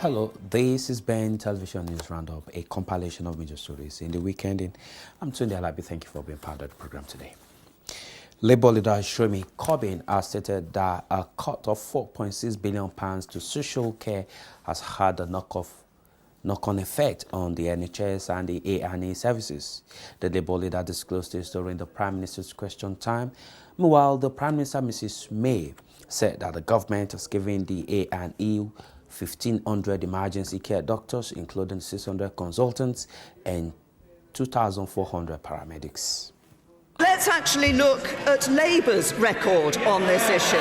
Hello, this is Ben Television News Roundup, a compilation of major stories in the weekend. I'm Tunde Alabi. Thank you for being part of the program today. Labour leader Jeremy Corbyn has stated that a cut of £4.6 billion to social care has had a knock-on effect on the NHS and the A&E services. The Labour leader disclosed this during the Prime Minister's question time. Meanwhile, the Prime Minister, Mrs. May, said that the government has given the A&E 1,500 emergency care doctors, including 600 consultants and 2,400 paramedics. Let's actually look at Labour's record on this issue.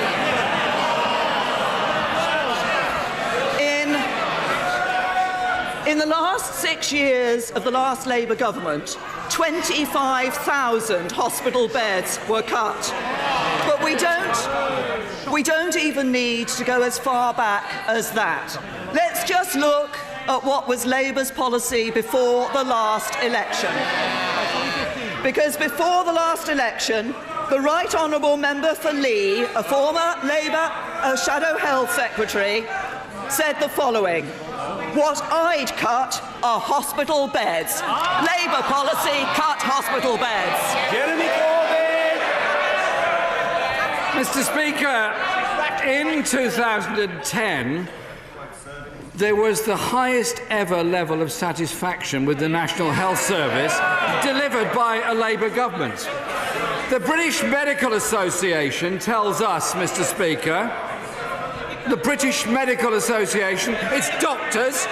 In the last 6 years of the last Labour government, 25,000 hospital beds were cut. But we don't even need to go as far back as that. Let's just look at what was Labour's policy before the last election. Because before the last election, the Right Honourable Member for Lee, a former Labour Shadow Health Secretary, said the following: "What I'd cut are hospital beds. Labour policy cut hospital beds." Jeremy Corbyn. Mr. Speaker, in 2010, there was the highest ever level of satisfaction with the National Health Service delivered by a Labour government. The British Medical Association tells us, Mr. Speaker, the British Medical Association, its doctors,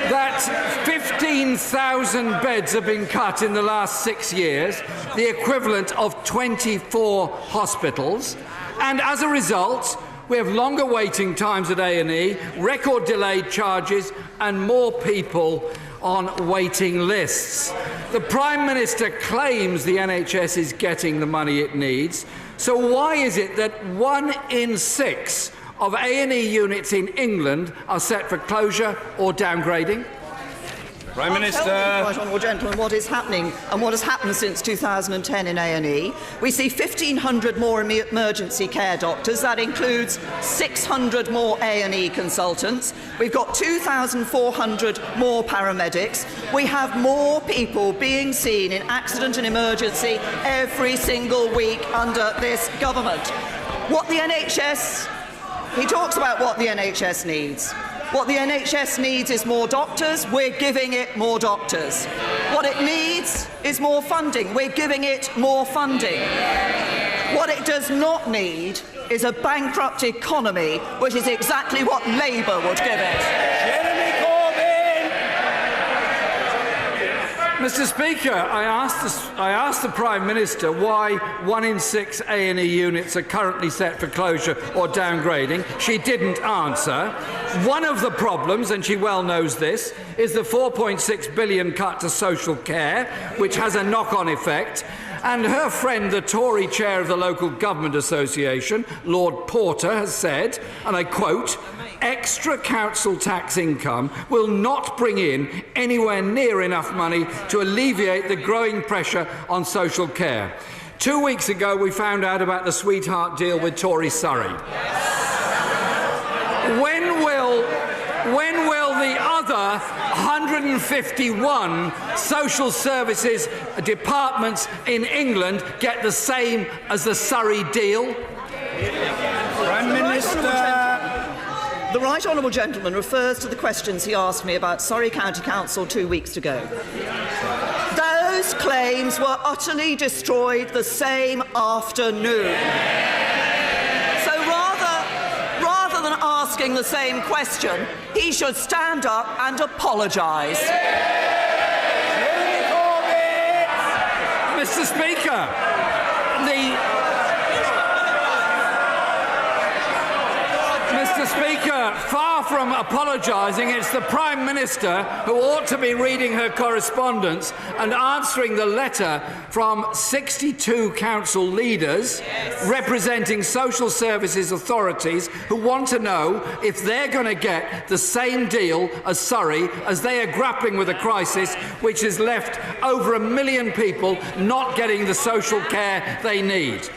that 15,000 beds have been cut in the last 6 years, the equivalent of 24 hospitals, and as a result, we have longer waiting times at A&E, record delayed charges, and more people on waiting lists. The Prime Minister claims the NHS is getting the money it needs, so why is it that 1 in 6 of A&E units in England are set for closure or downgrading? Prime Minister. Right Honourable Gentleman, what is happening and what has happened since 2010 in A&E? We see 1,500 more emergency care doctors. That includes 600 more A&E consultants. We've got 2,400 more paramedics. We have more people being seen in accident and emergency every single week under this government. What the NHS... He talks about what the NHS needs. What the NHS needs is more doctors. We're giving it more doctors. What it needs is more funding. We're giving it more funding. What it does not need is a bankrupt economy, which is exactly what Labour would give it. Jeremy Corbyn. Mr. Speaker, I asked the Prime Minister why 1 in 6 A&E units are currently set for closure or downgrading. She didn't answer. One of the problems, and she well knows this, is the £4.6 billion cut to social care, which has a knock-on effect. And her friend, the Tory chair of the Local Government Association, Lord Porter, has said, and I quote, "Extra council tax income will not bring in anywhere near enough money to alleviate the growing pressure on social care." 2 weeks ago, we found out about the sweetheart deal with Tory Surrey. When will the other 151 social services departments in England get the same as the Surrey deal? Prime Minister. The Right Honourable Gentleman refers to the questions he asked me about Surrey County Council 2 weeks ago. Those claims were utterly destroyed the same afternoon. So rather than asking the same question, he should stand up and apologise. Mr. Speaker, far from apologising, it's the Prime Minister who ought to be reading her correspondence and answering the letter from 62 council leaders representing social services authorities who want to know if they're going to get the same deal as Surrey as they are grappling with a crisis which has left over 1 million people not getting the social care they need.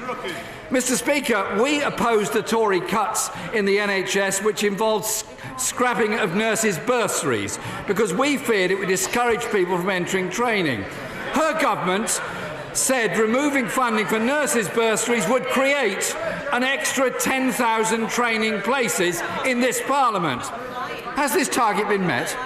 Mr. Speaker, we opposed the Tory cuts in the NHS which involved scrapping of nurses' bursaries because we feared it would discourage people from entering training. Her government said removing funding for nurses' bursaries would create an extra 10,000 training places in this Parliament. Has this target been met?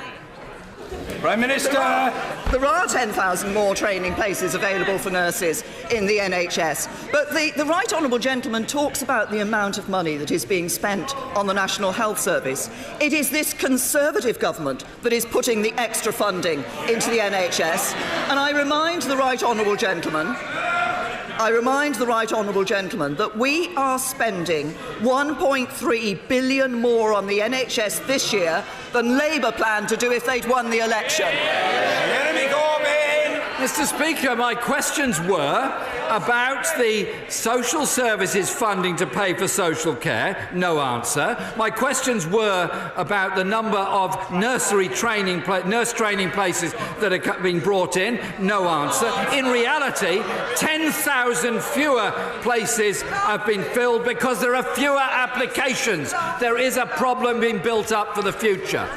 Prime Minister. There are 10,000 more training places available for nurses in the NHS. But the Right Honourable Gentleman talks about the amount of money that is being spent on the National Health Service. It is this Conservative government that is putting the extra funding into the NHS. And I remind the Right Honourable Gentleman that we are spending £1.3 billion more on the NHS this year than Labour planned to do if they'd won the election. Jeremy Corbyn. Mr. Speaker, my questions were about the social services funding to pay for social care. No answer. My questions were about the number of nurse training places that are being brought in. No answer. In reality, 10,000 fewer places have been filled because there are fewer applications. There is a problem being built up for the future.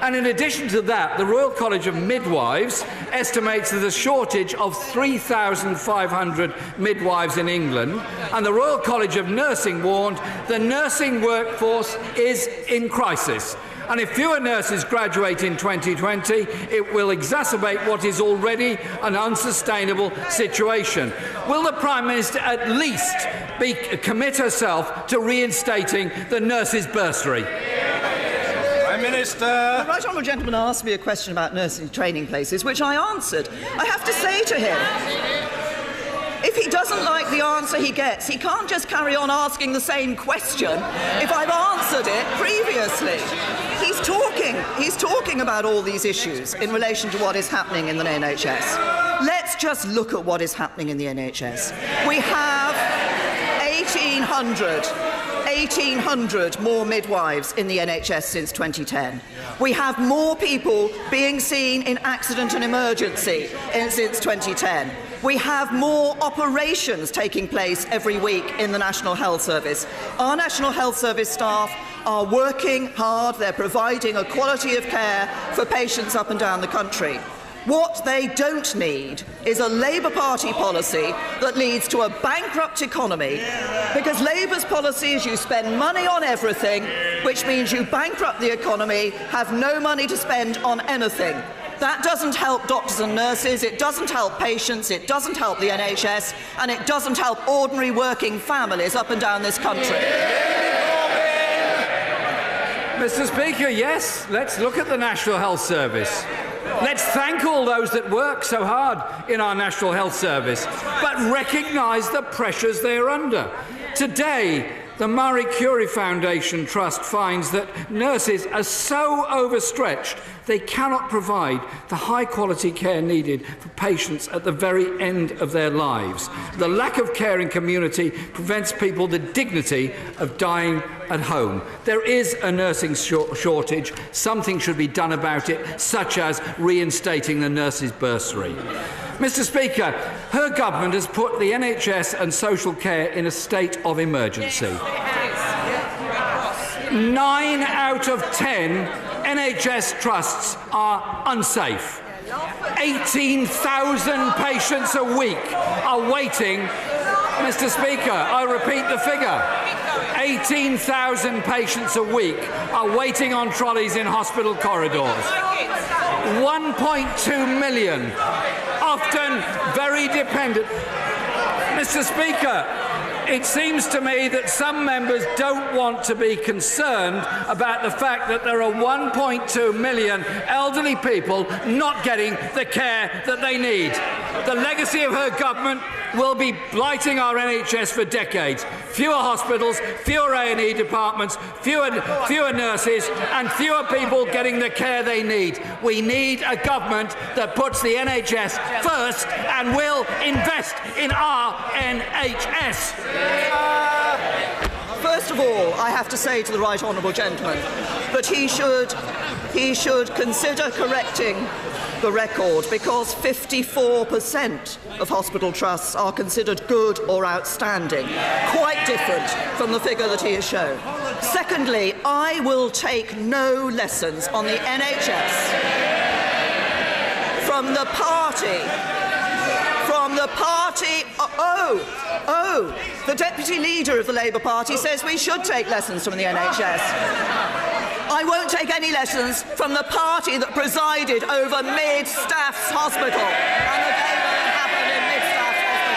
And in addition to that, the Royal College of Midwives estimates there's a shortage of 3,500 midwives in England, and the Royal College of Nursing warned the nursing workforce is in crisis. And if fewer nurses graduate in 2020, it will exacerbate what is already an unsustainable situation. Will the Prime Minister at least commit herself to reinstating the nurses' bursary? Minister. The Right Honourable Gentleman asked me a question about nursing training places, which I answered. I have to say to him, if he doesn't like the answer he gets, he can't just carry on asking the same question if I've answered it previously. He's talking about all these issues in relation to what is happening in the NHS. Let's just look at what is happening in the NHS. We have 1,800 more midwives in the NHS since 2010. We have more people being seen in accident and emergency since 2010. We have more operations taking place every week in the National Health Service. Our National Health Service staff are working hard. They're providing a quality of care for patients up and down the country. What they don't need is a Labour Party policy that leads to a bankrupt economy, because Labour's policy is you spend money on everything, which means you bankrupt the economy, have no money to spend on anything. That doesn't help doctors and nurses, it doesn't help patients, it doesn't help the NHS, and it doesn't help ordinary working families up and down this country. Mr. Speaker, yes, let's look at the National Health Service. Let's thank all those that work so hard in our National Health Service, but recognise the pressures they're under. Today, the Marie Curie Foundation Trust finds that nurses are so overstretched they cannot provide the high-quality care needed for patients at the very end of their lives. The lack of care in community prevents people the dignity of dying at home. There is a nursing shortage. Something should be done about it, such as reinstating the nurses' bursary. Mr. Speaker, her government has put the NHS and social care in a state of emergency. 9 out of 10 NHS trusts are unsafe. 18,000 patients a week are waiting. Mr. Speaker, I repeat the figure. 18,000 patients a week are waiting on trolleys in hospital corridors. 1.2 million, often very dependent. Mr. Speaker, it seems to me that some members don't want to be concerned about the fact that there are 1.2 million elderly people not getting the care that they need. The legacy of her government will be blighting our NHS for decades. Fewer hospitals, fewer A&E departments, fewer nurses, and fewer people getting the care they need. We need a government that puts the NHS first and will invest in our NHS. First of all, I have to say to the Right Honourable Gentleman that he should consider correcting the record because 54% of hospital trusts are considered good or outstanding, quite different from the figure that he has shown. Secondly, I will take no lessons on the NHS from the party. The deputy leader of the Labour Party says we should take lessons from the NHS. I won't take any lessons from the party that presided over Mid-Staffs Hospital and the day when it happened in Mid-Staffs Hospital.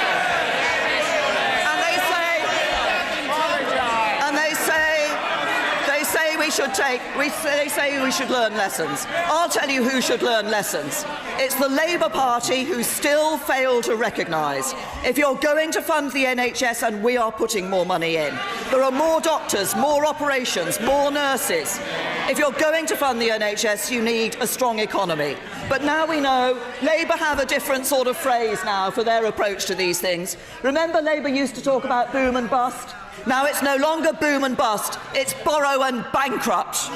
They say we should learn lessons. I'll tell you who should learn lessons. It's the Labour Party who still fail to recognise if you're going to fund the NHS, and we are putting more money in, there are more doctors, more operations, more nurses. If you're going to fund the NHS, you need a strong economy. But now we know Labour have a different sort of phrase now for their approach to these things. Remember, Labour used to talk about boom and bust? Now it's no longer boom and bust, it's borrow and bankrupt.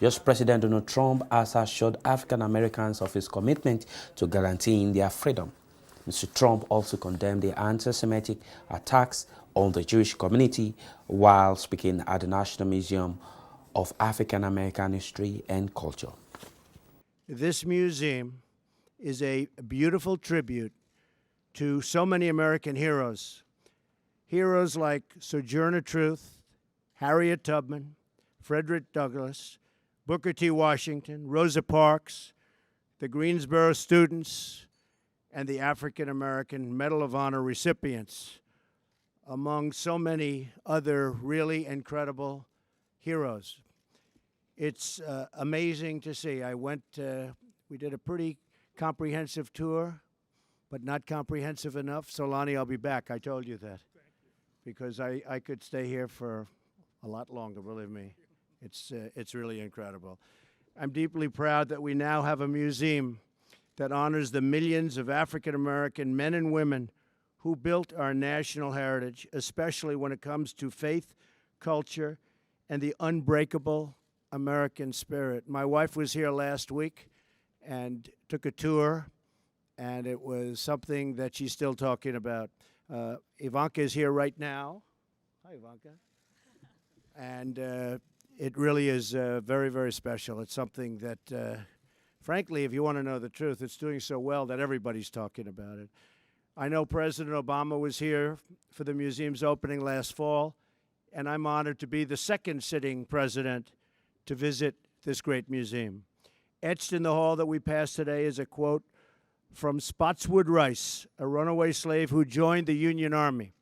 US President Donald Trump has assured African Americans of his commitment to guaranteeing their freedom. Mr. Trump also condemned the anti-Semitic attacks on the Jewish community while speaking at the National Museum of African American History and Culture. This museum is a beautiful tribute to so many American heroes. Heroes like Sojourner Truth, Harriet Tubman, Frederick Douglass, Booker T. Washington, Rosa Parks, the Greensboro students, and the African American Medal of Honor recipients, among so many other really incredible heroes. It's amazing to see. We did a pretty comprehensive tour, but not comprehensive enough. So, Lonnie, I'll be back. I told you that. Because I could stay here for a lot longer, believe me. It's really incredible. I'm deeply proud that we now have a museum that honors the millions of African American men and women who built our national heritage, especially when it comes to faith, culture, and the unbreakable American spirit. My wife was here last week and took a tour, and it was something that she's still talking about. Ivanka is here right now. Hi, Ivanka. And it really is very, very special. It's something that, frankly, if you want to know the truth, it's doing so well that everybody's talking about it. I know President Obama was here for the museum's opening last fall, and I'm honored to be the second sitting president to visit this great museum. Etched in the hall that we passed today is a quote from Spotswood Rice, a runaway slave who joined the Union Army.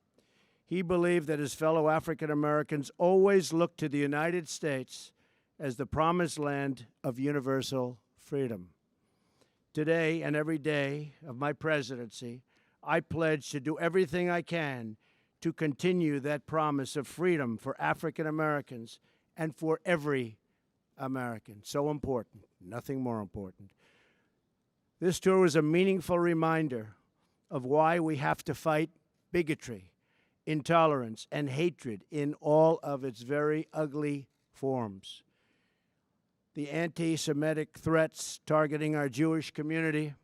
He believed that his fellow African Americans always looked to the United States as the promised land of universal freedom. Today and every day of my presidency, I pledge to do everything I can to continue that promise of freedom for African Americans and for every American. So important, nothing more important. This tour was a meaningful reminder of why we have to fight bigotry, intolerance, and hatred in all of its very ugly forms. The anti-Semitic threats targeting our Jewish community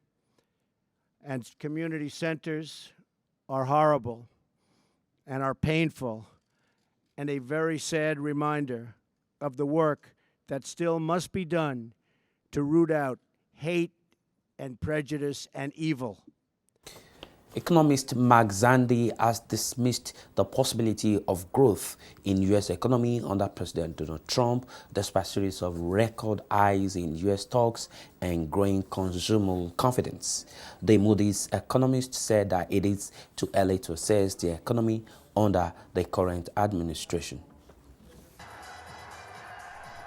and community centers are horrible and are painful, and a very sad reminder of the work that still must be done to root out hate and prejudice and evil. Economist Mark Zandi has dismissed the possibility of growth in U.S. economy under President Donald Trump, despite a series of record highs in U.S. stocks and growing consumer confidence. The Moody's economist said that it is too early to assess the economy under the current administration.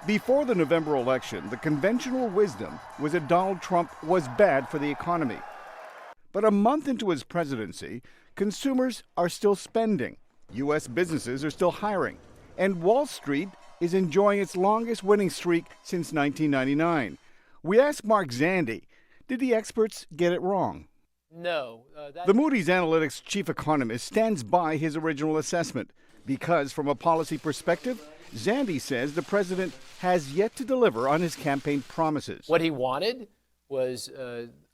Before the November election, the conventional wisdom was that Donald Trump was bad for the economy. But a month into his presidency, consumers are still spending, U.S. businesses are still hiring, and Wall Street is enjoying its longest winning streak since 1999. We asked Mark Zandi, did the experts get it wrong? No. The Moody's Analytics chief economist stands by his original assessment. Because from a policy perspective, Zandi says the president has yet to deliver on his campaign promises. What he wanted was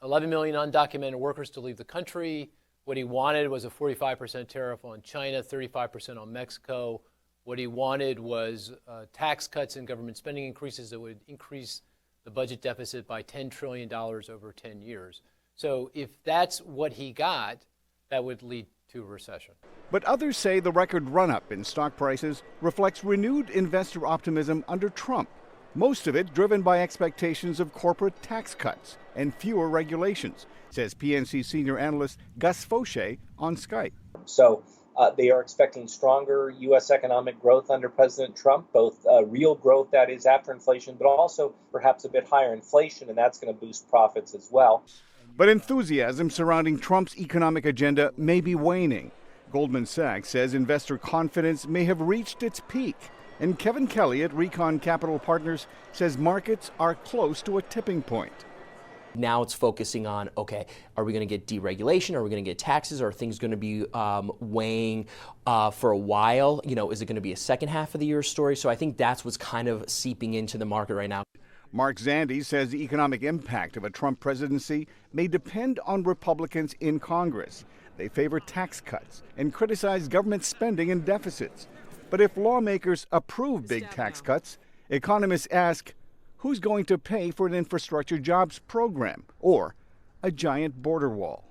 11 million undocumented workers to leave the country. What he wanted was a 45% tariff on China, 35% on Mexico. What he wanted was tax cuts and government spending increases that would increase the budget deficit by $10 trillion over 10 years. So if that's what he got, that would lead to a recession. But others say the record run-up in stock prices reflects renewed investor optimism under Trump, most of it driven by expectations of corporate tax cuts and fewer regulations, says PNC senior analyst Gus Fauché on Skype. So they are expecting stronger U.S. economic growth under President Trump, both real growth, that is, after inflation, but also perhaps a bit higher inflation, and that's going to boost profits as well. But enthusiasm surrounding Trump's economic agenda may be waning. Goldman Sachs says investor confidence may have reached its peak. And Kevin Kelly at Recon Capital Partners says markets are close to a tipping point. Now it's focusing on, okay, are we going to get deregulation? Are we going to get taxes? Are things going to be weighing for a while? You know, is it going to be a second half of the year story? So I think that's what's kind of seeping into the market right now. Mark Zandi says the economic impact of a Trump presidency may depend on Republicans in Congress. They favor tax cuts and criticize government spending and deficits. But if lawmakers approve big tax cuts, economists ask, who's going to pay for an infrastructure jobs program or a giant border wall?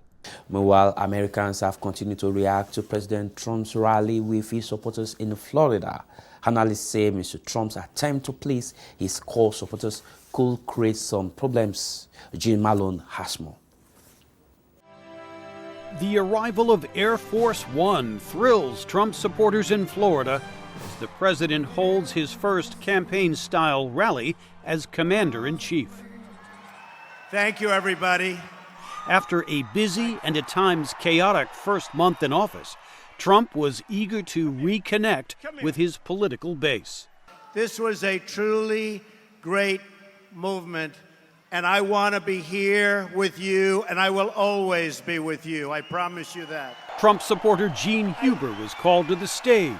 Meanwhile, Americans have continued to react to President Trump's rally with his supporters in Florida. Analysts say Mr. Trump's attempt to please his core supporters could create some problems. Jean Malone has more. The arrival of Air Force One thrills Trump supporters in Florida as the president holds his first campaign-style rally as commander-in-chief. Thank you, everybody. After a busy and at times chaotic first month in office, Trump was eager to reconnect with his political base. This was a truly great movement, and I want to be here with you, and I will always be with you. I promise you that. Trump supporter Gene Huber was called to the stage,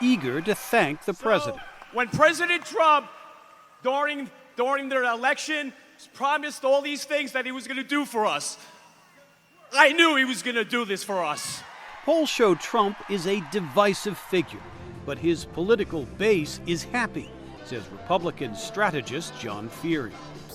eager to thank the president. When President Trump, during their election, promised all these things that he was going to do for us, I knew he was going to do this for us. Polls show Trump is a divisive figure, but his political base is happy, says Republican strategist John Feary.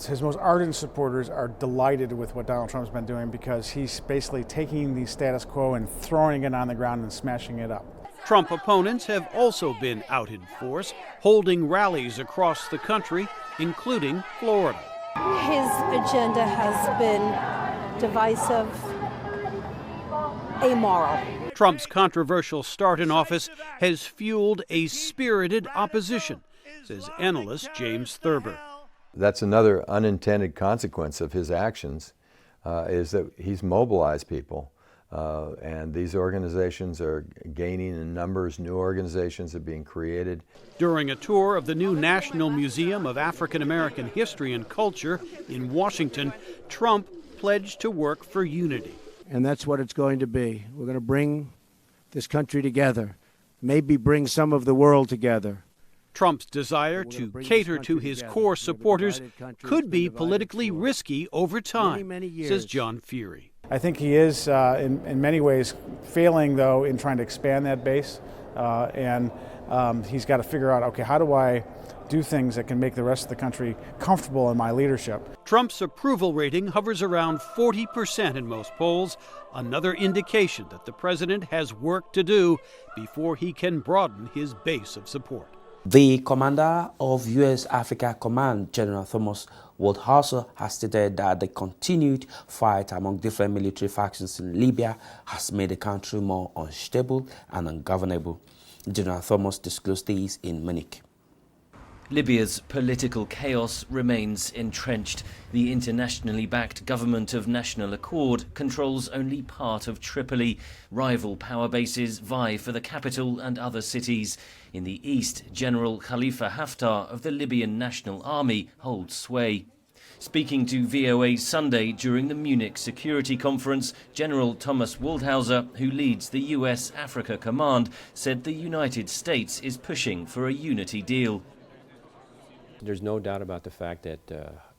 His most ardent supporters are delighted with what Donald Trump's been doing because he's basically taking the status quo and throwing it on the ground and smashing it up. Trump opponents have also been out in force, holding rallies across the country, including Florida. His agenda has been divisive, amoral. Trump's controversial start in office has fueled a spirited opposition, says analyst James Thurber. That's another unintended consequence of his actions, is that he's mobilized people. And these organizations are gaining in numbers. New organizations are being created. During a tour of the new National Museum of African American History and Culture in Washington, Trump pledged to work for unity. And that's what it's going to be. We're going to bring this country together, maybe bring some of the world together. Trump's desire to cater to his core supporters could be politically risky over time, says John Feary. I think he is, in many ways, failing, though, in trying to expand that base. And he's got to figure out, okay, how do I do things that can make the rest of the country comfortable in my leadership? Trump's approval rating hovers around 40% in most polls, another indication that the president has work to do before he can broaden his base of support. The commander of U.S. Africa Command, General Thomas Waldhauser, has stated that the continued fight among different military factions in Libya has made the country more unstable and ungovernable. General Thomas disclosed this in Munich. Libya's political chaos remains entrenched. The internationally backed government of National Accord controls only part of Tripoli. Rival power bases vie for the capital and other cities. In the east, General Khalifa Haftar of the Libyan National Army holds sway. Speaking to VOA Sunday during the Munich Security Conference, General Thomas Waldhauser, who leads the US Africa Command, said the United States is pushing for a unity deal. There's no doubt about the fact that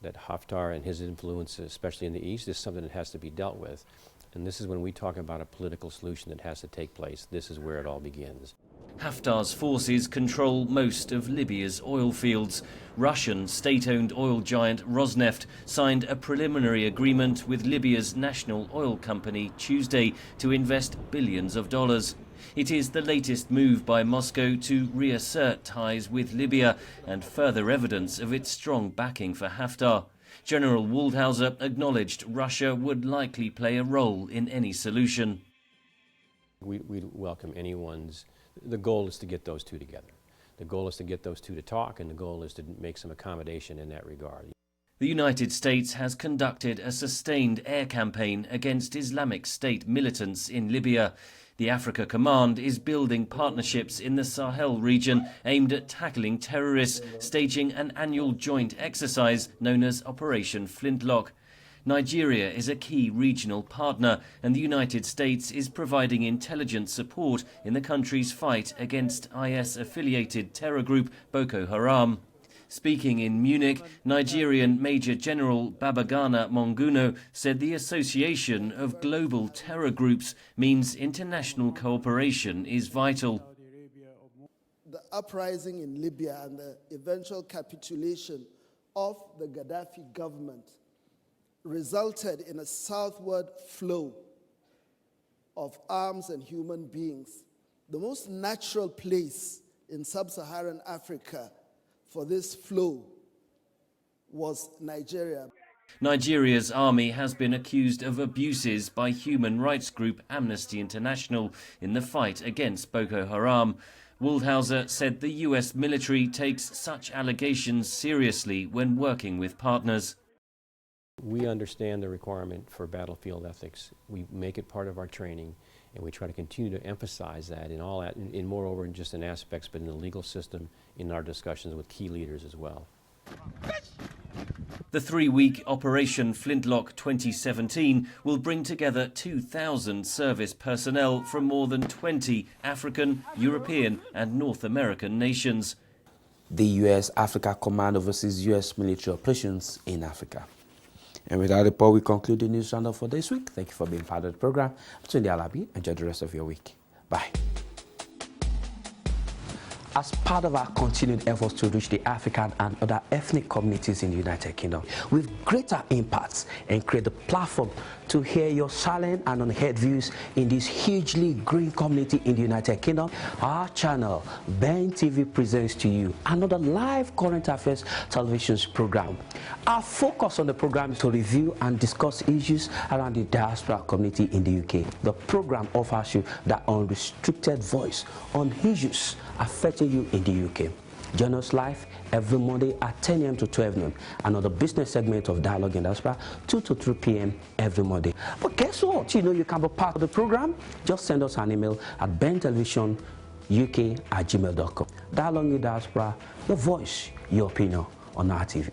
Haftar and his influence, especially in the east, is something that has to be dealt with. And this is when we talk about a political solution that has to take place. This is where it all begins. Haftar's forces control most of Libya's oil fields. Russian state-owned oil giant Rosneft signed a preliminary agreement with Libya's national oil company Tuesday to invest billions of dollars. It is the latest move by Moscow to reassert ties with Libya and further evidence of its strong backing for Haftar. General Waldhauser acknowledged Russia would likely play a role in any solution. We welcome anyone's. The goal is to get those two together. The goal is to get those two to talk, and the goal is to make some accommodation in that regard. The United States has conducted a sustained air campaign against Islamic State militants in Libya. The Africa Command is building partnerships in the Sahel region aimed at tackling terrorists, staging an annual joint exercise known as Operation Flintlock. Nigeria is a key regional partner, and the United States is providing intelligence support in the country's fight against IS-affiliated terror group Boko Haram. Speaking in Munich, Nigerian Major General Babagana Monguno said the association of global terror groups means international cooperation is vital. The uprising in Libya and the eventual capitulation of the Gaddafi government resulted in a southward flow of arms and human beings. The most natural place in sub-Saharan Africa for this flow was Nigeria. Nigeria's army has been accused of abuses by human rights group Amnesty International in the fight against Boko Haram. Waldhauser said the US military takes such allegations seriously when working with partners. We understand the requirement for battlefield ethics. We make it part of our training, and we try to continue to emphasize that in moreover, just in aspects, but in the legal system, in our discussions with key leaders as well. The 3-week Operation Flintlock 2017 will bring together 2,000 service personnel from more than 20 African, European and North American nations. The U.S. Africa Command oversees U.S. military operations in Africa. And with that report, we conclude the news roundup for this week. Thank you for being part of the program. I'm Tunde Alabi. Enjoy the rest of your week. Bye. As part of our continued efforts to reach the African and other ethnic communities in the United Kingdom with greater impacts and create the platform to hear your silent and unheard views in this hugely growing community in the United Kingdom, our channel, Ben TV, presents to you another live current affairs television program. Our focus on the program is to review and discuss issues around the diaspora community in the UK. The program offers you that unrestricted voice on issues affecting you in the UK. Join us live every Monday at 10 a.m. to 12 noon. Another business segment of Dialogue in Diaspora, 2 to 3 p.m. every Monday. But guess what? You can be part of the program. Just send us an email at bentelevisionuk@gmail.com. Dialogue in Diaspora, your voice, your opinion on our TV.